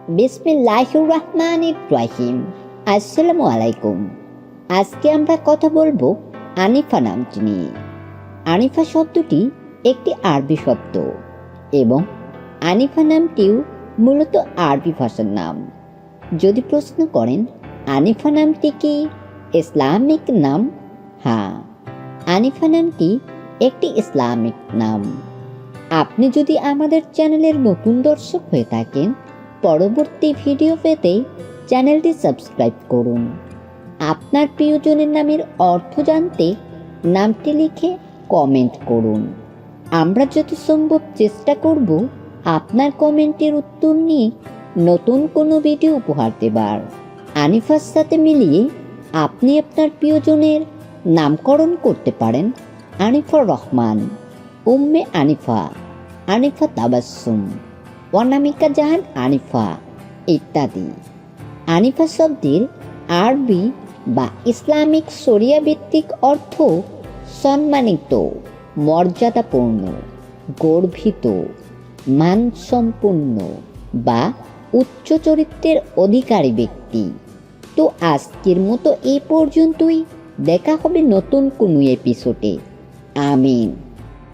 বিসমিল্লাহির রহমানির রহিম। আসসালামু আলাইকুম। আজকে আমরা কথা বলবো আনিফা নামটি নিয়ে। আনিফা শব্দটি একটি আরবি শব্দ এবং আনিফা নামটিও মূলত আরবি ভাষার নাম। যদি প্রশ্ন করেন আনিফা নামটি কি ইসলামিক নাম? হ্যাঁ, আনিফা নামটি একটি ইসলামিক নাম। আপনি যদি আমাদের চ্যানেলের নতুন দর্শক হয়ে থাকেন, পরবর্তী ভিডিও পেতে চ্যানেলটি সাবস্ক্রাইব করুন। আপনার প্রিয়জনের নামের অর্থ জানতে নামটি লিখে কমেন্ট করুন। আমরা যত সম্ভব চেষ্টা করব আপনার কমেন্টের উত্তর নিয়ে নতুন কোনো ভিডিও উপহার দেবার। আনিফার সাথে মিলিয়ে আপনি আপনার প্রিয়জনের নামকরণ করতে পারেন আনিফা রহমান, উম্মে আনিফা, আনিফা তাবাসসুম, অনামিকা জাহান আনিফা ইত্যাদি। আনিফা শব্দের আরবি বা ইসলামিক শরিয়া ভিত্তিক অর্থ সম্মানিত, মর্যাদাপূর্ণ, গর্বিত, মানসম্পন্ন বা উচ্চ চরিত্রের অধিকারী ব্যক্তি। তো আজকের মতো এই পর্যন্তই। দেখা হবে নতুন কোনো এপিসোডে। আমিন।